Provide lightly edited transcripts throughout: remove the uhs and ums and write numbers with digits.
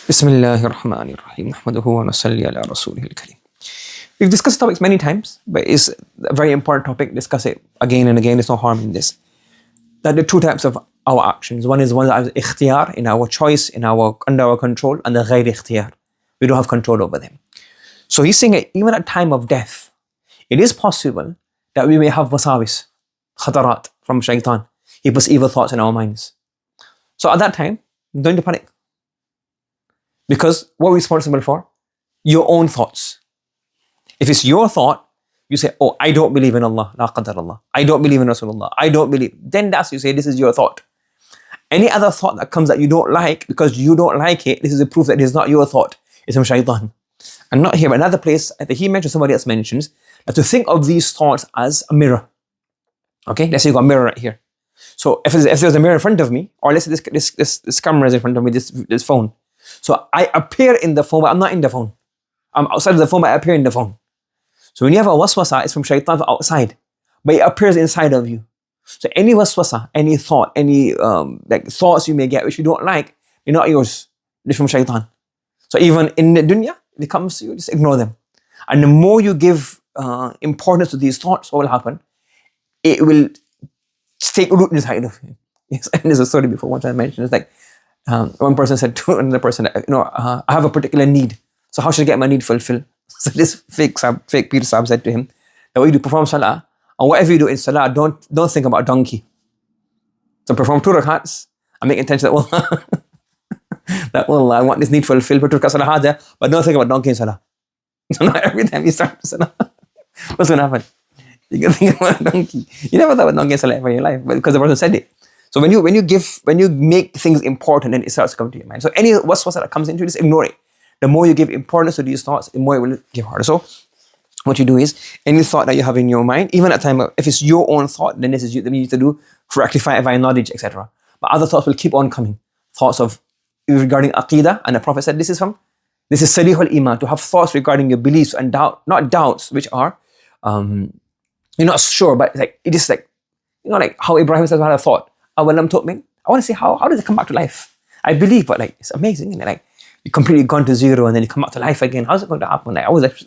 Bismillahir Rahmanir Rahim. Nahmaduhu wa nusalli ala rasulihil kareem. We've discussed topics many times, but it's a very important topic. Discuss it again and again. There's no harm in this. That there are two types of our actions. One is ikhtiyar, in our choice, under our control, and the ghayr ikhtiyar. We don't have control over them. So he's saying that even at time of death, it is possible that we may have wasawis, khatarat from shaitan. He puts evil thoughts in our minds. So at that time, don't you panic. Because what are we responsible for? Your own thoughts. If it's your thought, you say, oh, I don't believe in Allah, la qadar Allah. I don't believe in Rasulullah. I don't believe. Then that's, you say, this is your thought. Any other thought that comes that you don't like, because you don't like it, this is a proof that it is not your thought. It's from shaitan. And not here, but another place, I think he mentions, somebody else mentions, that to think of these thoughts as a mirror. Okay, let's say you got a mirror right here. So if there's a mirror in front of me, or let's say this camera is in front of me, this phone. So I appear in the phone, but I'm not in the phone. I'm outside of the phone, but I appear in the phone. So when you have a waswasa, it's from shaitan from outside, but it appears inside of you. So any waswasa, any thought, any like thoughts you may get which you don't like, they're not yours. They're from shaitan. So even in the dunya, if it comes to you, just ignore them. And the more you give importance to these thoughts, what will happen? It will take root inside of you. Yes, and there's a story before once I mentioned. It's like one person said to another person, I have a particular need. So how should I get my need fulfilled? So this fake Peter Sahib said to him, that when you perform salah, and whatever you do in salah, don't think about donkey. So perform 2 rakats and make intention that I want this need fulfilled, but don't think about donkey in salah. So now every time you start salah, what's going to happen? You can think about donkey. You never thought about donkey in salah ever in your life, but because the person said it. So when you make things important, then it starts to come to your mind. So any waswasa that comes into it, just ignore it. The more you give importance to these thoughts, the more it will give harder. So what you do is, any thought that you have in your mind, even at time, if it's your own thought, then this is you need to do to rectify it via knowledge, etc. But other thoughts will keep on coming. Thoughts of regarding aqidah, and the Prophet said this is sarihul iman, to have thoughts regarding your beliefs and not doubts, which are you're not sure, but like it is like like how Ibrahim says, I had a thought. Awalam tu'min. I want to see how does it come back to life? I believe, but like it's amazing, isn't it? Like you completely gone to zero and then you come back to life again. How's it going to happen? Like I was like,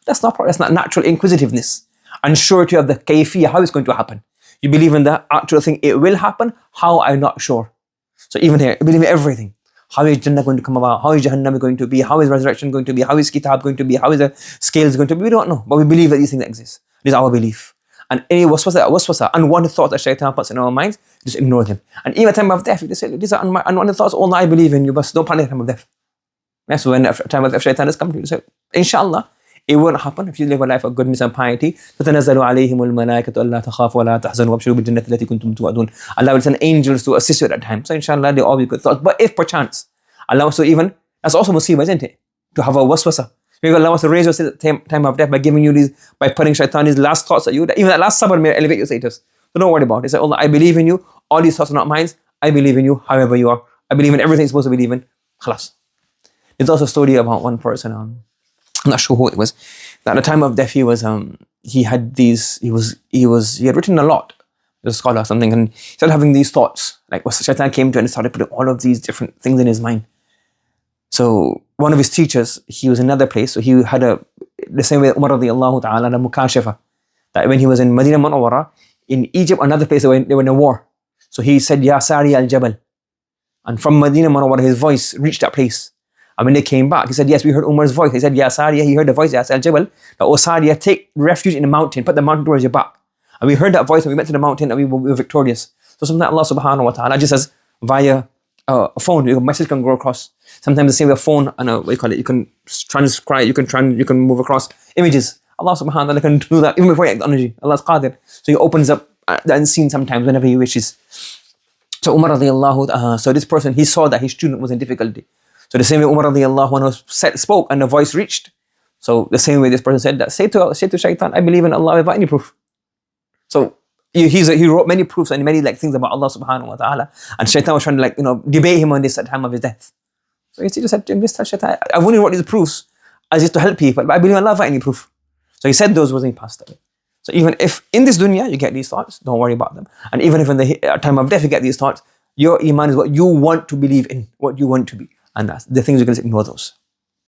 that's not natural inquisitiveness. Unsurety of the kayfiyah, how it's going to happen. You believe in the actual thing, it will happen. How, I'm not sure. So even here, I believe in everything. How is Jannah going to come about? How is Jahannam going to be? How is resurrection going to be? How is Kitab going to be? How is the scales going to be? We don't know, but we believe that these things exist. This is our belief. And any waswasa, unwanted thoughts that shaitan puts in our minds, just ignore them. And even at time of death, you just say, these are unwanted thoughts, Allah, I believe in you, but don't panic at time of death. That's when time of death, shaitan has come to you. So, inshallah, it won't happen if you live a life of goodness and piety. Allah will send angels to assist you at that time. So inshallah, they all be good thoughts. But if perchance, Allah wants to even, that's also musibah, isn't it? To have a waswasa. Maybe Allah wants to raise you at time of death by giving you these, by putting shaitan these last thoughts at you. Even that last sabr may elevate your status. So don't worry about it. Say, Allah, I believe in you. All these thoughts are not mine. I believe in you, however you are. I believe in everything you're supposed to believe in. Khalas. There's also a story about one person, I'm not sure who it was, that at the time of death he had written a lot, a scholar or something, and he started having these thoughts, like what shaitan came to and started putting all of these different things in his mind. So one of his teachers, he was in another place, so he had the same way Umar radiallahu ta'ala, the mukashafa, that when he was in Medina Munawwara, in Egypt, another place, they were in a war. So he said, Ya Sari al-Jabal. And from Medina Munawwara, his voice reached that place. And when they came back, he said, yes, we heard Umar's voice. He said, Ya Sariya, he heard the voice, Ya al-Jabal. That, oh Sariya, take refuge in the mountain, put the mountain towards your back. And we heard that voice and we went to the mountain and we were victorious. So sometimes Allah subhanahu wa ta'ala just says, via a phone, your message can go across. Sometimes the same with a phone and what do you call it, you can transcribe, you can move across images. Allah subhanahu wa ta'ala can do that even before you get the energy. Allah's qadir. So he opens up the unseen sometimes whenever he wishes. So Umar radiallahu, so this person, he saw that his student was in difficulty. So the same way Umar radiallahu anhu spoke and the voice reached. So the same way this person said that, say to shaitan, I believe in Allah without any proof. So he wrote many proofs and many things about Allah subhanahu wa ta'ala. And shaitan was trying to debate him on this at the time of his death. So he just said to him, just tell shaitan, I've only wrote these proofs as just to help people, but I believe in Allah without any proof. So he said those words and he passed away. So even if in this dunya you get these thoughts, don't worry about them. And even if in the time of death you get these thoughts, your iman is what you want to believe in, what you want to be. and the things you can ignore those.